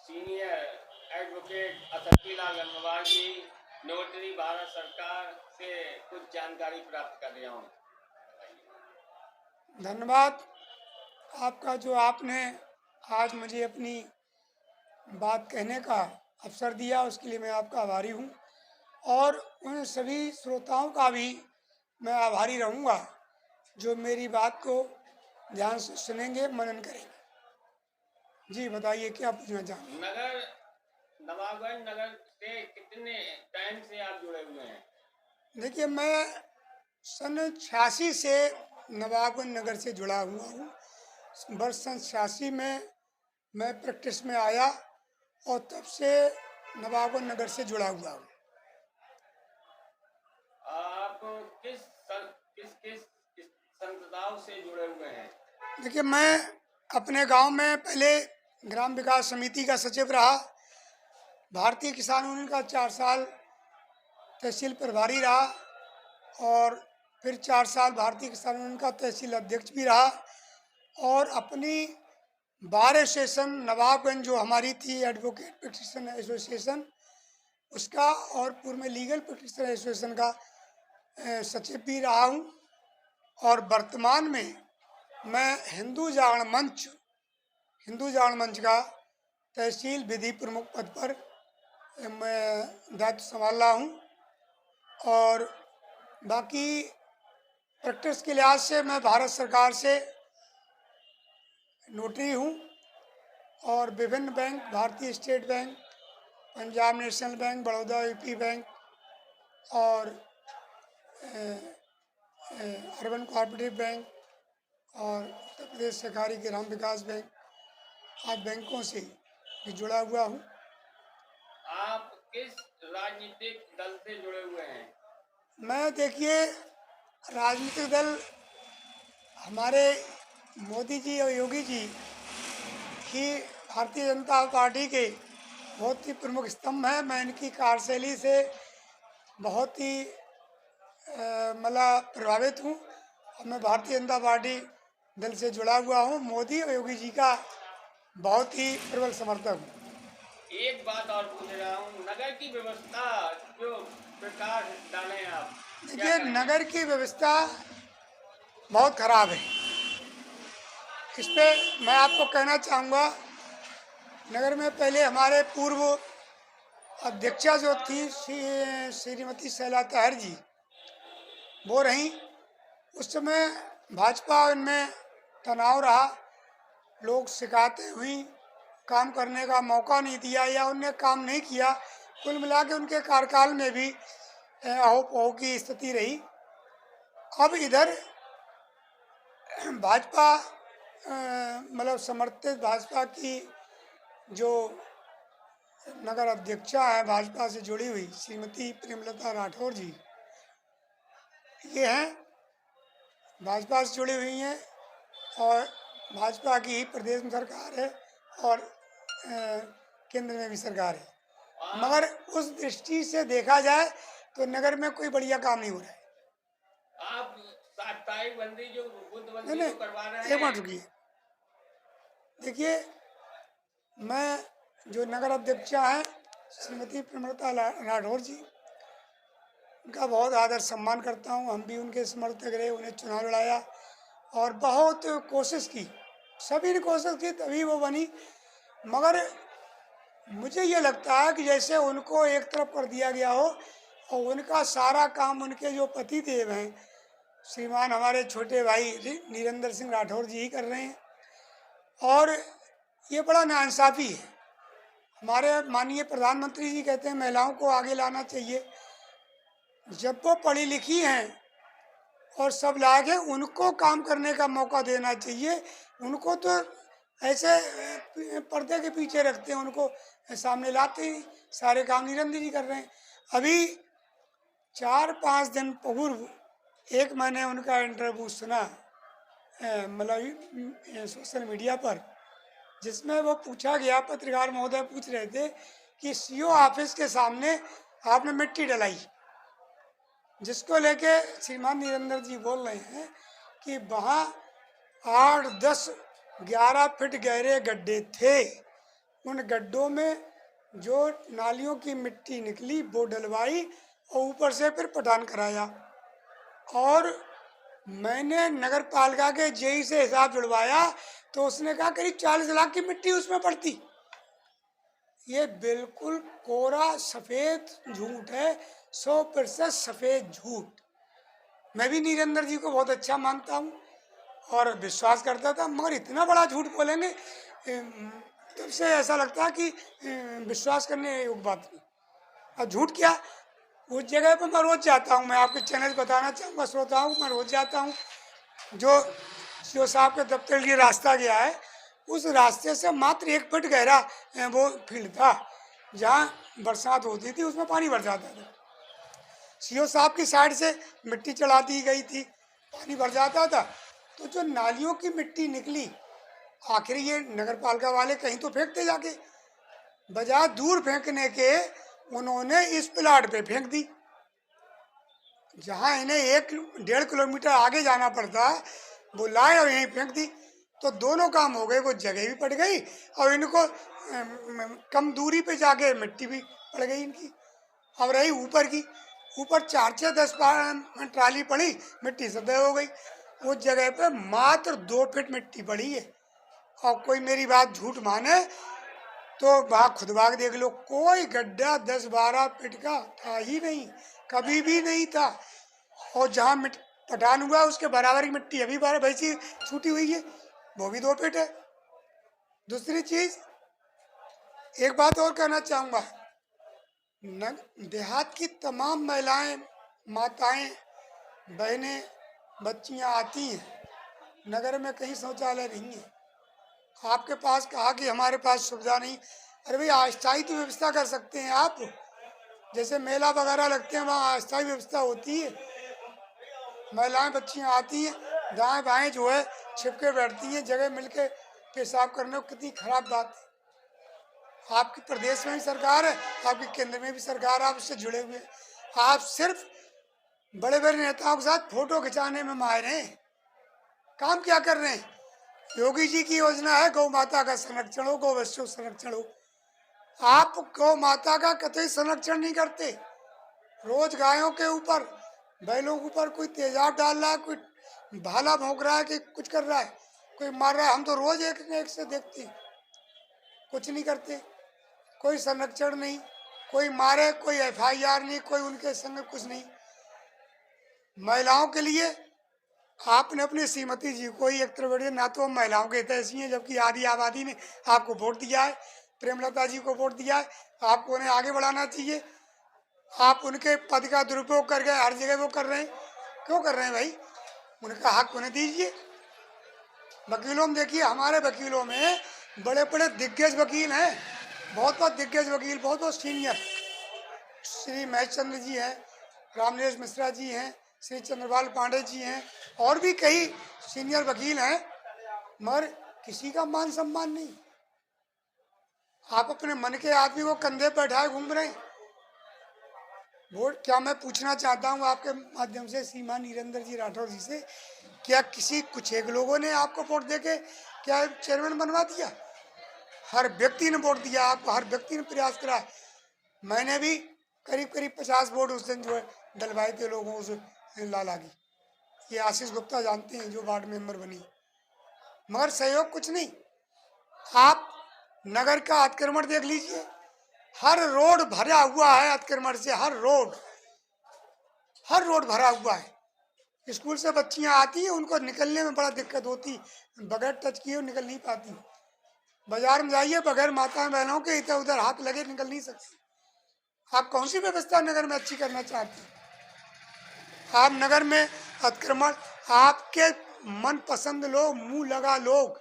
Senior advocate Asadullah Gangwar जी, notary Bharat सरकार से कुछ जानकारी प्राप्त कर रहा हूँ। धन्यवाद आपका, जो आपने आज मुझे अपनी बात कहने का अवसर दिया, उसके लिए मैं आपका आभारी हूँ। और उन सभी श्रोताओं का भी मैं आभारी रहूँगा जो मेरी बात को ध्यान से सुनेंगे, मनन करेंगे। जी बताइए, क्या पूछना चाहेंगे? नवाबगंज नगर से कितने टाइम से आप जुड़े हुए हैं? देखिए, मैं सन 86 से नवाबगंज नगर से जुड़ा हुआ हूँ। वर्ष सन 86 में मैं प्रैक्टिस में आया और तब से नवाबगंज नगर से जुड़ा हुआ हूँ। आप किस किस संस्थाओं से जुड़े हुए हैं? देखिए, मैं अपने गांव में पहले ग्राम विकास समिति का सचिव रहा, भारतीय किसान यूनियन का 4 साल तहसील प्रभारी रहा और फिर 4 साल भारतीय किसान यूनियन का तहसील अध्यक्ष भी रहा। और अपनी बार एसोसिएशन नवाबगंज जो हमारी थी, एडवोकेट प्रैक्टिशनर एसोसिएशन, उसका और पूर्व में लीगल प्रैक्टिशनर एसोसिएशन का सचिव भी रहा हूँ। और वर्तमान में मैं हिंदू जागरण मंच का तहसील विधि प्रमुख पद पर मैं दायित्व संभाल रहा हूँ। और बाकी प्रैक्टिस के लिहाज से मैं भारत सरकार से नोटरी हूँ और विभिन्न बैंक, भारतीय state bank, Punjab national bank, Baroda UP bank और अर्बन कोऑपरेटिव बैंक और उत्तर प्रदेश सहकारी ग्राम विकास बैंक, आदि बैंकों से भी जुड़ा हुआ हूँ। आप किस राजनीतिक दल से जुड़े हुए हैं? मैं, देखिए, राजनीतिक दल हमारे मोदी जी और योगी जी की भारतीय जनता पार्टी के बहुत ही प्रमुख स्तंभ हैं। मैं इनकी कार्यशैली से बहुत ही मतलब प्रभावित हूँ और मैं भारतीय जनता पार्टी दल से जुड़ा हुआ हूँ। मोदी और योगी जी का बहुत ही प्रबल समर्थक हूँ। एक बात और पूछ रहा हूँ, नगर की व्यवस्था जो प्रकाश डालें आप, देखिए, नगर की व्यवस्था बहुत खराब है। इस पे मैं आपको कहना चाहूँगा, नगर में पहले हमारे पूर्व अध्यक्षा जो थी श्रीमती शैला तहर जी, वो रहीं। उस समय भाजपा इनमें तनाव रहा, लोग शिकायतें हुई, काम करने का मौका नहीं दिया या उनने काम नहीं किया। कुल मिला के उनके कार्यकाल में भी अहो की स्थिति रही। अब इधर भाजपा मतलब समर्थित भाजपा की जो नगर अध्यक्षा है, भाजपा से जुड़ी हुई श्रीमती प्रेमलता राठौर जी, ये हैं, भाजपा से जुड़ी हुई हैं और भाजपा की प्रदेश में सरकार है और केंद्र में भी सरकार है। मगर उस दृष्टि से देखा जाए तो नगर में कोई बढ़िया काम नहीं हो रहा है। आप साप्ताहिक बंदी जो बुद्ध बंदी जो करवा रहे हैं, एक मिनट रुकिए। देखिए, मैं जो नगर अध्यक्षा हैं श्रीमती प्रेमलता राठौर जी, उनका बहुत आदर सम्मान करता हूँ। हम भी उनके समर्थक रहे, उन्हें चुनाव लड़ाया और बहुत कोशिश की, सभी ने कोशिश की तभी वो बनी। मगर मुझे ये लगता है कि जैसे उनको एक तरफ कर दिया गया हो और उनका सारा काम उनके जो पति देव हैं, श्रीमान हमारे छोटे भाई नीरेंद्र सिंह राठौर जी ही कर रहे हैं। और ये बड़ा नाइंसाफ़ी है। हमारे माननीय प्रधानमंत्री जी कहते हैं महिलाओं को आगे लाना चाहिए। जब वो पढ़ी लिखी हैं और सब लायक हैं, उनको काम करने का मौका देना चाहिए। उनको तो ऐसे पर्दे के पीछे रखते हैं, उनको सामने लाते ही सारे काम नीरेंद्र जी कर रहे हैं। अभी 4-5 दिन पूर्व एक मैंने उनका इंटरव्यू सुना मतलब सोशल मीडिया पर, जिसमें वो पूछा गया, पत्रकार महोदय पूछ रहे थे कि सीओ ऑफिस के सामने आपने मिट्टी डलाई, जिसको लेके श्रीमान नीरेंद्र जी बोल रहे हैं कि वहाँ 8, 10, 11 फीट गहरे गड्ढे थे, उन गड्ढों में जो नालियों की मिट्टी निकली वो डलवाई और ऊपर से फिर पटान कराया। और मैंने नगर पालिका के जेई से हिसाब जुड़वाया तो उसने कहा करीब 40 लाख की मिट्टी उसमें पड़ती। ये बिल्कुल कोरा सफ़ेद झूठ है, 100% सफ़ेद झूठ। मैं भी नीरेंद्र जी को बहुत अच्छा मानता हूँ और विश्वास करता था, मगर इतना बड़ा झूठ बोलेंगे तब से ऐसा लगता है कि विश्वास करने योग्य बात नहीं। और झूठ क्या, उस जगह पर मैं रोज जाता हूँ। मैं आपके चैनल को बताना चाहूँगा श्रोताओं को, मैं रोज जाता हूँ। जो सीओ साहब के दफ्तर के लिए रास्ता गया है, उस रास्ते से मात्र 1 फुट गहरा वो फील्ड था जहाँ बरसात होती थी, उसमें पानी भर जाता था। सीओ साहब की साइड से मिट्टी चढ़ा दी गई थी, पानी भर जाता था। तो जो नालियों की मिट्टी निकली, आखिर ये नगर पालिका वाले कहीं तो फेंकते जाके, बजाय दूर फेंकने के उन्होंने इस प्लाट पे फेंक दी जहां इन्हें 1-1.5 किलोमीटर आगे जाना पड़ता, वो लाए और यहीं फेंक दी। तो दोनों काम हो गए, वो जगह भी पड़ गई और इनको कम दूरी पे जाके मिट्टी भी पड़ गई इनकी। अब रही ऊपर की, ऊपर 4-10 ट्राली पड़ी, मिट्टी सतह हो गई। उस जगह पे मात्र 2 फीट मिट्टी पड़ी है। और कोई मेरी बात झूठ माने तो वहाँ खुद भाग देख लो, कोई गड्ढा 10-12 फीट का था ही नहीं, कभी भी नहीं था। और जहाँ पटान हुआ उसके बराबर की मिट्टी अभी वैसी छूटी हुई है, वो भी 2 फीट है। दूसरी चीज, एक बात और कहना चाहूँगा, देहात की तमाम महिलाएं, माताएं, बहनें, बच्चियां आती हैं, नगर में कहीं शौचालय नहीं है। आपके पास कहा कि हमारे पास सुविधा नहीं, अरे भाई अस्थायी तो व्यवस्था कर सकते हैं आप। जैसे मेला वगैरह लगते हैं वहाँ अस्थायी व्यवस्था होती है। महिलाएं बच्चियां आती हैं, दाएं बाएं जो है छिपके बैठती हैं, जगह मिलके पेशाब करने को। कितनी खराब बात है। आपकी प्रदेश में भी सरकार है, आपके केंद्र में भी सरकार, आप उससे जुड़े हुए हैं। आप सिर्फ बड़े बड़े नेताओं के साथ फोटो खिंचाने में माहिर हैं, काम क्या कर रहे हैं? योगी जी की योजना है गौ माता का संरक्षण हो, गौ वैश्य संरक्षण हो। आप गौ माता का कतई संरक्षण नहीं करते। रोज गायों के ऊपर, बैलों के ऊपर कोई तेजाब डाल रहा है, कोई भाला भोंक रहा है कि कुछ कर रहा है, कोई मार रहा है। हम तो रोज एक न एक से देखते हैं, कुछ नहीं करते, कोई संरक्षण नहीं, कोई मारे, कोई FIR नहीं, कोई उनके संग कुछ नहीं। महिलाओं के लिए आपने अपनी श्रीमती जी को ही एक तरफ बैठिए, ना तो महिलाओं के हितैषी हैं, जबकि आधी आबादी ने आपको वोट दिया है, प्रेमलता जी को वोट दिया है, आपको उन्हें आगे बढ़ाना चाहिए। आप उनके पद का दुरुपयोग करके हर जगह वो कर रहे हैं, क्यों कर रहे हैं भाई? उनका हक उन्हें दीजिए। वकीलों में देखिए, हमारे वकीलों में बड़े बड़े दिग्गज वकील हैं, बहुत बहुत दिग्गज वकील, बहुत बहुत सीनियर। श्री महेश चंद्र जी हैं, रामनिवास मिश्रा जी हैं, श्री चंद्रपाल पांडे जी हैं, और भी कई सीनियर वकील हैं, मगर किसी का मान सम्मान नहीं। आप अपने मन के आदमी को कंधे पर बैठाए घूम रहे हैं। वोट क्या, मैं पूछना चाहता हूँ आपके माध्यम से श्रीमान नीरेंद्र जी राठौर जी से, क्या किसी कुछ एक लोगों ने आपको वोट देके क्या चेयरमैन बनवा दिया? हर व्यक्ति ने वोट दिया आपको, हर व्यक्ति ने प्रयास करा। मैंने भी करीब करीब 50 वोट उस दिन जो है डलवाए थे लोगों से, लाला की। ये आशीष गुप्ता जानते हैं, जो वार्ड मेंबर बनी, मगर सहयोग कुछ नहीं। आप नगर का अतिक्रमण देख लीजिए, हर रोड भरा हुआ है अतिक्रमण से, हर रोड भरा हुआ है। स्कूल से बच्चियां आती हैं, उनको निकलने में बड़ा दिक्कत होती, बगैर टच किए निकल नहीं पाती। बाजार में जाइए, बगैर माता बहनों के इधर उधर हाथ लगे निकल नहीं सकती। आप कौन सी व्यवस्था नगर में अच्छी करना चाहते हैं? आप नगर में अतिक्रमण, आपके मनपसंद लोग, मुंह लगा लोग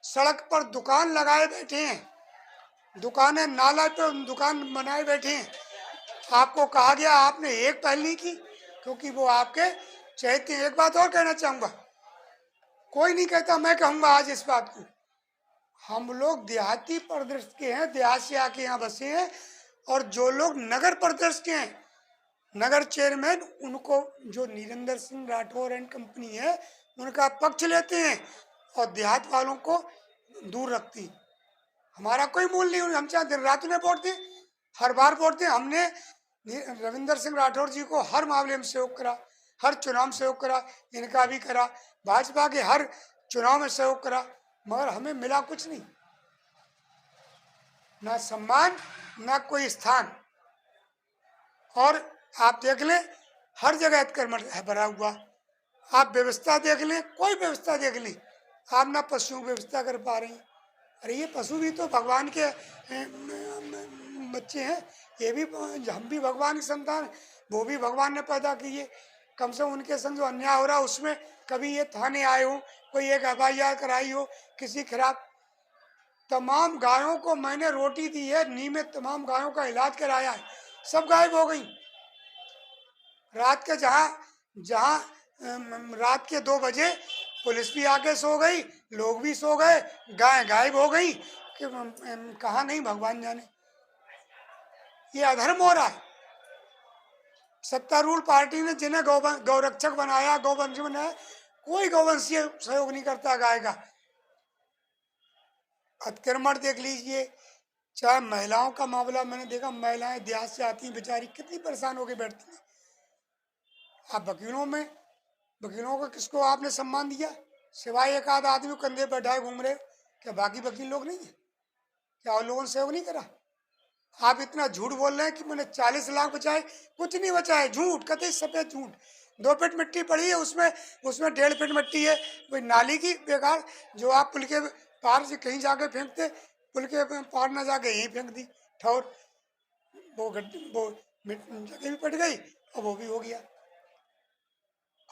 सड़क पर दुकान लगाए बैठे हैं, दुकानें नाला पे दुकान बनाए बैठे हैं। आपको कहा गया, आपने एक पहल नहीं की, क्योंकि वो आपके चहेते हैं। एक बात और कहना चाहूँगा, कोई नहीं कहता, मैं कहूँगा आज इस बात को, हम लोग देहाती परिदृश्य के हैं, देहात से आके यहाँ बसे हैं, और जो लोग नगर परिदृश्य के हैं, नगर चेयरमैन, उनको जो नीरेंद्र सिंह राठौर एंड कंपनी है, उनका पक्ष लेते हैं और देहात वालों को दूर रखती। हमारा कोई मूल नहीं, हम चाहे दिन रात उन्हें वोट दें, हर बार वोट दें। हमने रविंदर सिंह राठौर जी को हर मामले में सहयोग करा, हर चुनाव में सहयोग करा, इनका भी करा, भाजपा के हर चुनाव में सहयोग करा, मगर हमें मिला कुछ नहीं, ना सम्मान ना कोई स्थान। और आप देख लें हर जगह अतिक्रमण है भरा हुआ। आप व्यवस्था देख लें, कोई व्यवस्था देख लें, आप ना पशुओं की व्यवस्था कर पा रहे हैं। अरे ये पशु भी तो भगवान के बच्चे हैं, ये भी, हम भी भगवान की संतान, वो भी भगवान ने पैदा किए। कम से कम उनके संग जो अन्याय हो रहा है उसमें कभी ये थाने आए हो, कोई एक FIR कराई हो किसी खिलाफ। तमाम गायों को मैंने रोटी दी है, नियमित तमाम गायों का इलाज कराया है, सब गायब हो गई। रात के जहाँ रात के 2 बजे पुलिस भी आके सो गई, लोग भी सो गए, गाय गायब हो गई कि कहाँ नहीं भगवान जाने। ये अधर्म हो रहा है। सत्तारूढ़ पार्टी ने जिन्हें गौरक्षक बनाया, गौवंशी बनाया, कोई गौवंशीय सहयोग नहीं करता गाय का। अतिक्रमण देख लीजिए, चाहे महिलाओं का मामला, मैंने देखा महिलाएं देहात से आती हैं बेचारी, कितनी परेशान होकर बैठती हैं। आप वकीलों को किसको आपने सम्मान दिया? सिवाय एक आध आदमी कंधे पर बैठाए घूम रहे हो, क्या बाकी वकील लोग नहीं है? क्या और लोगों ने सहयोग नहीं करा? आप इतना झूठ बोल रहे हैं कि मैंने 40 लाख बचाए, कुछ नहीं बचा है, झूठ, कतई सफेद झूठ। 2 फीट मिट्टी पड़ी है, उसमें 1.5 फीट मिट्टी है, कोई नाली की बेकार, जो आप पुल के पार से कहीं जाके फेंकते, पुल के पार ना जाके यहीं फेंक दी ठौर, वो जगह भी पट गई और वो भी हो गया।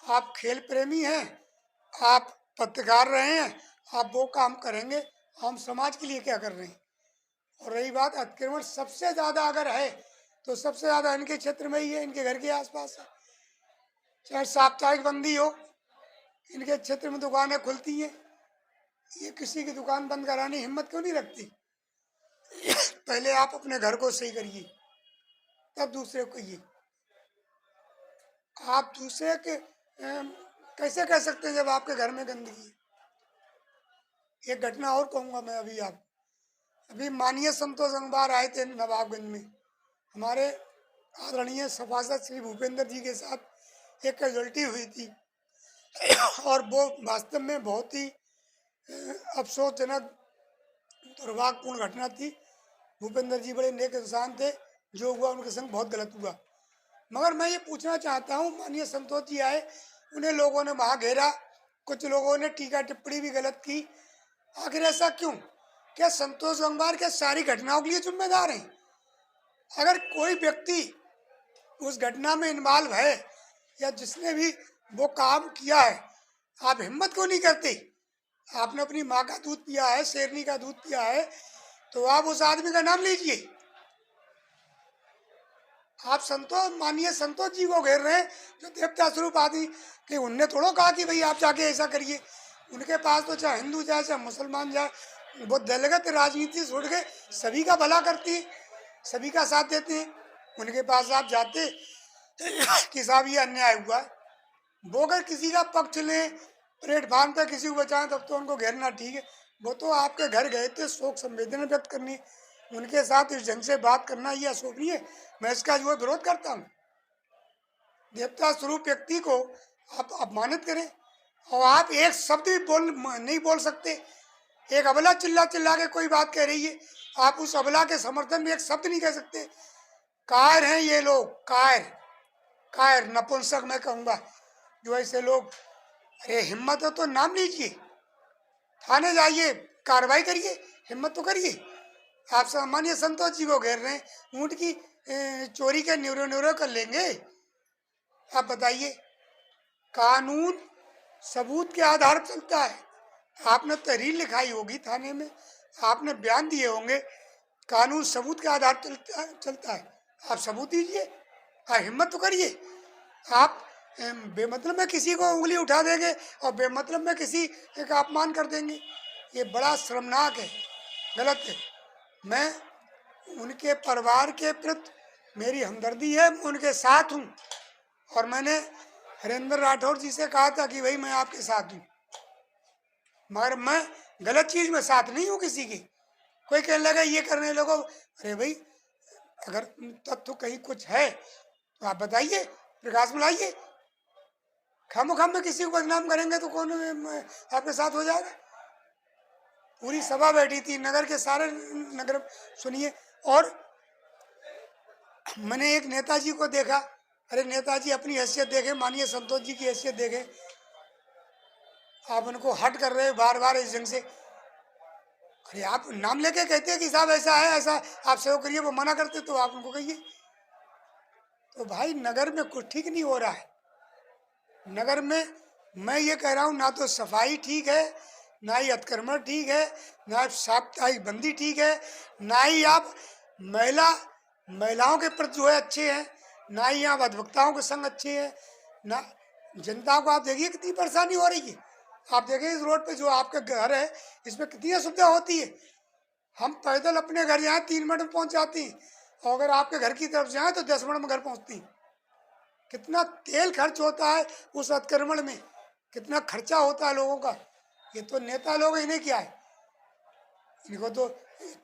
आप खेल प्रेमी हैं, आप पत्रकार रहे हैं, आप वो काम करेंगे, हम समाज के लिए क्या कर रहे हैं? और रही बात अतिक्रमण, सबसे ज़्यादा अगर है तो सबसे ज़्यादा इनके क्षेत्र में ही है, इनके घर के आसपास है। चाहे साप्ताहिक बंदी हो, इनके क्षेत्र में दुकानें खुलती हैं, ये किसी की दुकान बंद कराने हिम्मत क्यों नहीं रखती? पहले आप अपने घर को सही करिए, तब दूसरे को कहिए। आप दूसरे के कैसे कह सकते हैं जब आपके घर में गंदगी है? एक घटना और कहूँगा मैं। अभी माननीय संतोष गंगवार आए थे नवाबगंज में, हमारे आदरणीय सभासद श्री भूपेंद्र जी के साथ एक कैजुअल्टी हुई थी, और वो वास्तव में बहुत ही अफसोसजनक दुर्भाग्यपूर्ण घटना थी। भूपेंद्र जी बड़े नेक इंसान थे, जो हुआ उनके संग बहुत गलत हुआ। मगर मैं ये पूछना चाहता हूँ, माननीय संतोष जी आए, उन्हें लोगों ने वहाँ घेरा, कुछ लोगों ने टीका टिप्पणी भी गलत की, आखिर ऐसा क्यों? क्या संतोष गंगवार क्या सारी घटनाओं के लिए जिम्मेदार हैं? अगर कोई व्यक्ति उस घटना में इन्वॉल्व है या जिसने भी वो काम किया है, आप हिम्मत क्यों नहीं करते? आपने अपनी माँ का दूध पिया है, शेरनी का दूध पिया है, तो आप उस आदमी का नाम लीजिए। आप माननीय संतोष जी को घेर रहे हैं, जो देवता स्वरूप आदमी, कि उनने थोड़ा कहा कि भाई आप जाके ऐसा करिए। उनके पास तो चाहे हिंदू जाए चाहे मुसलमान जाए, वो दलगत राजनीति छोड़ के सभी का भला करती है, सभी का साथ देते हैं। उनके पास आप जाते कि साहब ये अन्याय हुआ, वो अगर किसी का पक्ष लें, प्लेटफार्म पर किसी को बचाएं, तब तो उनको घेरना ठीक है। वो तो आपके घर गए थे शोक संवेदना व्यक्त करनी, उनके साथ इस ढंग से बात करना ये अशोभनीय है, मैं इसका जो विरोध करता हूँ। देवता स्वरूप व्यक्ति को आप अपमानित करें, और आप एक शब्द भी नहीं बोल सकते। एक अबला चिल्ला के कोई बात कह रही है, आप उस अबला के समर्थन में एक शब्द नहीं कह सकते। कायर हैं ये लोग, कायर नपुंसक मैं कहूँगा, जो ऐसे लोग। अरे हिम्मत हो तो नाम लीजिए, थाने जाइए, कार्रवाई करिए, हिम्मत तो करिए। आप सामान्य संतोष जी को घेर रहे हैं, ऊँट की चोरी के न्यूरो कर लेंगे। आप बताइए, कानून सबूत के आधार पर चलता है। आपने तहरीर लिखाई होगी थाने में, आपने बयान दिए होंगे, कानून सबूत के आधार पर चलता है। आप सबूत दीजिए, आप हिम्मत तो करिए। आप बेमतलब में किसी को उंगली उठा देंगे और बेमतलब में किसी का अपमान कर देंगे, ये बड़ा शर्मनाक है, गलत है। मैं उनके परिवार के प्रति मेरी हमदर्दी है, मैं उनके साथ हूँ, और मैंने हरेंद्र राठौर जी से कहा था कि भाई मैं आपके साथ हूँ, मगर मैं गलत चीज़ में साथ नहीं हूँ किसी की। कोई कहने लगा ये करने लोगों, अरे भाई अगर तत्व कहीं कुछ है तो आप बताइए, प्रकाश में लाइए। खामोखाम में किसी को बदनाम करेंगे तो कौन आपके साथ हो जाएगा। पूरी सभा बैठी थी, नगर के सारे नगर सुनिए। और मैंने एक नेताजी को देखा, अरे नेताजी अपनी हैसियत देखे, माननीय संतोष जी की हैसियत देखे, आप उनको हट कर रहे हो बार बार इस जंग से। अरे आप नाम लेके कहते हैं कि साहब ऐसा है, ऐसा आप सेवा करिए, वो मना करते तो आप उनको कहिए। तो भाई नगर में कुछ ठीक नहीं हो रहा है। नगर में मैं ये कह रहा हूँ, ना तो सफाई ठीक है, ना ही अतिक्रमण ठीक है, ना साप्ताहिक बंदी ठीक है, ना ही आप महिलाओं के प्रति जो है अच्छे हैं, ना ही यहाँ अधिवक्ताओं के संग अच्छे हैं, ना जनता को। आप देखिए कितनी परेशानी हो रही है। आप देखिए इस रोड पे जो आपका घर है, इसमें कितनी असुविधा होती है। हम पैदल अपने घर जाएँ 3 मिनट में पहुँच जाती हैं, और अगर आपके घर की तरफ जाएँ तो 10 मिनट में घर पहुँचती हैं। कितना तेल खर्च होता है उस अतिक्रमण में, कितना खर्चा होता है लोगों का। ये तो नेता लोग, इन्हें क्या है, इनको तो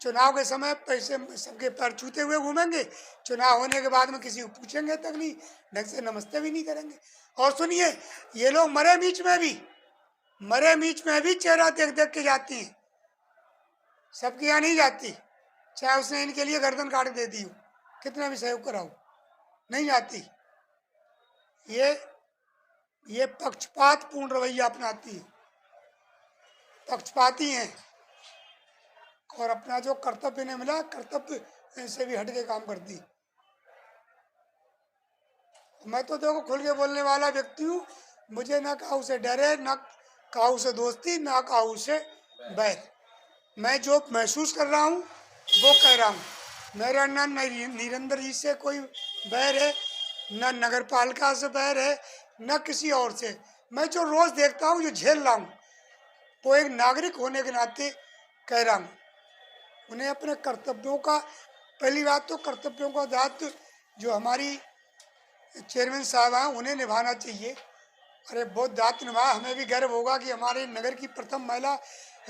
चुनाव के समय पैसे सबके पैर छूते हुए घूमेंगे, चुनाव होने के बाद में किसी को पूछेंगे तक नहीं, ढंग से नमस्ते भी नहीं करेंगे। और सुनिए, ये लोग मरे मीच में भी चेहरा देख देख के जाती हैं, सबके यहाँ नहीं जाती, चाहे उसने इनके लिए गर्दन काट दे दी हो, कितना भी सहयोग कराओ, नहीं जाती। ये पक्षपात पूर्ण रवैया अपनाती है, पक्षपाती हैं, और अपना जो कर्तव्य ने मिला, कर्तव्य से भी हट के काम करती। मैं तो देखो खुल के बोलने वाला व्यक्ति हूँ, मुझे ना काहू से डरे, ना काहू से दोस्ती, ना काहू से बैर। मैं जो महसूस कर रहा हूँ वो कह रहा हूँ। मेरा ना निरंतर जी से कोई बैर है, न नगर पालिका से बैर है, न किसी और से। मैं जो रोज़ देखता हूँ, जो झेल रहा हूँ, वो एक नागरिक होने के नाते कह रहा हूँ। उन्हें अपने कर्तव्यों का, पहली बात तो कर्तव्यों का दायित्व जो हमारी चेयरमैन साहब हैं उन्हें निभाना चाहिए। अरे बहुत दायित्व निभाया, हमें भी गर्व होगा कि हमारे नगर की प्रथम महिला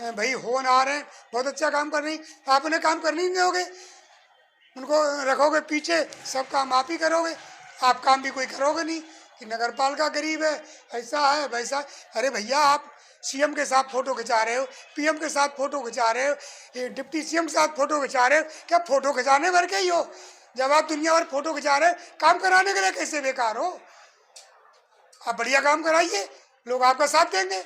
भाई होनहार हैं, बहुत अच्छा काम कर रही। आप उन्हें काम करने नहीं दोगे, उनको रखोगे पीछे, सब काम आप ही करोगे, आप काम भी कोई करोगे नहीं कि नगर पालिका गरीब है, ऐसा है वैसा। अरे भैया, आप सीएम के साथ फोटो खिंचा रहे हो, पीएम के साथ फोटो खिंचा रहे हो, डिप्टी सीएम के साथ फोटो खिंचा रहे हो, क्या फोटो खिंचाने भर के ही हो? जब आप दुनिया भर फोटो खिंचा रहे हो, काम कराने के लिए कैसे बेकार हो? आप बढ़िया काम कराइए, लोग आपका साथ देंगे,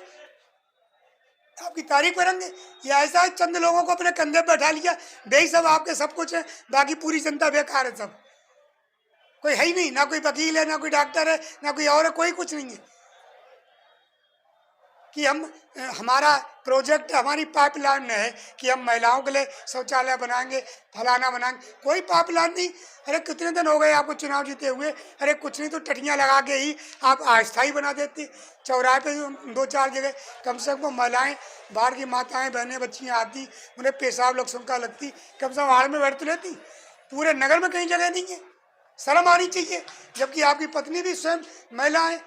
आपकी तारीफ करेंगे। या ऐसा है चंद लोगों को अपने कंधे पर बैठा लिया, भाई सब आपके सब कुछ है, बाकी पूरी जनता बेकार है, सब कोई है ही नहीं, ना कोई वकील है, ना कोई डॉक्टर है, ना कोई और है, कोई कुछ नहीं है। कि हमारा प्रोजेक्ट, हमारी पाइपलाइन है कि हम महिलाओं के लिए शौचालय बनाएंगे, फलाना बनाएंगे, कोई पाइपलाइन नहीं। अरे कितने दिन हो गए आपको चुनाव जीते हुए, अरे कुछ नहीं तो टटियाँ लगा के ही आप अस्थायी बना देते। चौराहे पे 2-4 जगह कम से कम महिलाएं, बाहर की माताएं बहनें बच्चियाँ आती, उन्हें पेशाब लक्षणता लगती, कम से कम हाड़ में बैठ तो लेती। पूरे नगर में कहीं जगह नहीं है, शर्म आनी चाहिए। जबकि आपकी पत्नी भी स्वयं महिला है,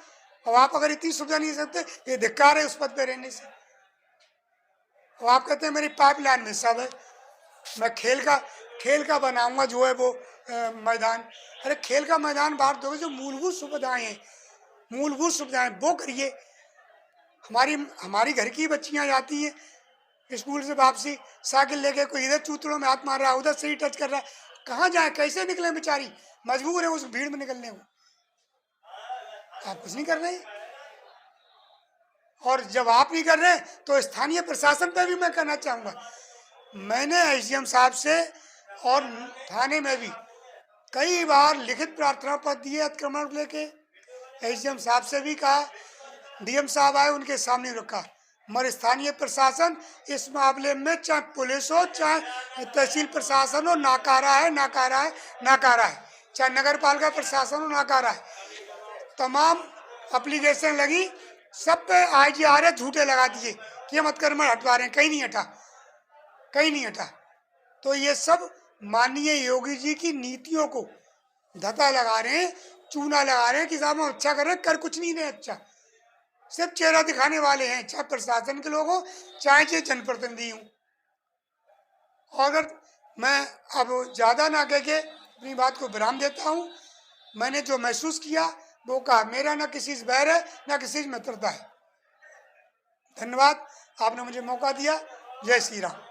और आप अगर इतनी सुविधा नहीं सकते, ये धिक्कार है उस पद पे रहने से। और आप कहते हैं मेरी पाइपलाइन में सब है, मैं खेल का बनाऊंगा जो है वो मैदान। अरे खेल का मैदान बाहर दोगे, जो मूलभूत सुविधाएं वो करिए। हमारी घर की बच्चियां जाती हैं स्कूल से वापसी, साइकिल लेके, कोई इधर चूतड़ों में हाथ मार रहा है, उधर से ही टच कर रहा है, कहाँ जाए, कैसे निकले बेचारी, मजबूर है उस भीड़ में निकलने को। आप कुछ नहीं कर रहे। और जब आप नहीं कर रहे तो स्थानीय प्रशासन पर भी मैं कहना चाहूँगा, मैंने एसडीएम साहब से और थाने में भी कई बार लिखित प्रार्थना पत्र दिए अतिक्रमण लेके, एसडीएम साहब से भी कहा, डीएम साहब आए उनके सामने रखा, मगर स्थानीय प्रशासन इस मामले में चाहे पुलिस हो चाहे तहसील प्रशासन हो नाकारा है, चाहे नगर पालिका प्रशासन हो नाकारा है। तमाम एप्लीकेशन लगी, सब पे IGR झूठे लगा दिए कि हम अतिक्रमण हटवा रहे हैं, कहीं नहीं हटा। तो ये सब माननीय योगी जी की नीतियों को धता लगा रहे हैं, चूना लगा रहे हैं कि साहब हम अच्छा कर रहे हैं, कर कुछ नहीं रहे अच्छा, सिर्फ चेहरा दिखाने वाले हैं, चाहे प्रशासन के लोग हों चाहे जनप्रतिनिधि हों। और अगर मैं अब ज़्यादा ना कह के अपनी बात को विराम देता हूँ। मैंने जो महसूस किया वो कहा, मेरा ना किसी से बैर है ना किसी से मित्रता है। धन्यवाद, आपने मुझे मौका दिया। जय श्री राम।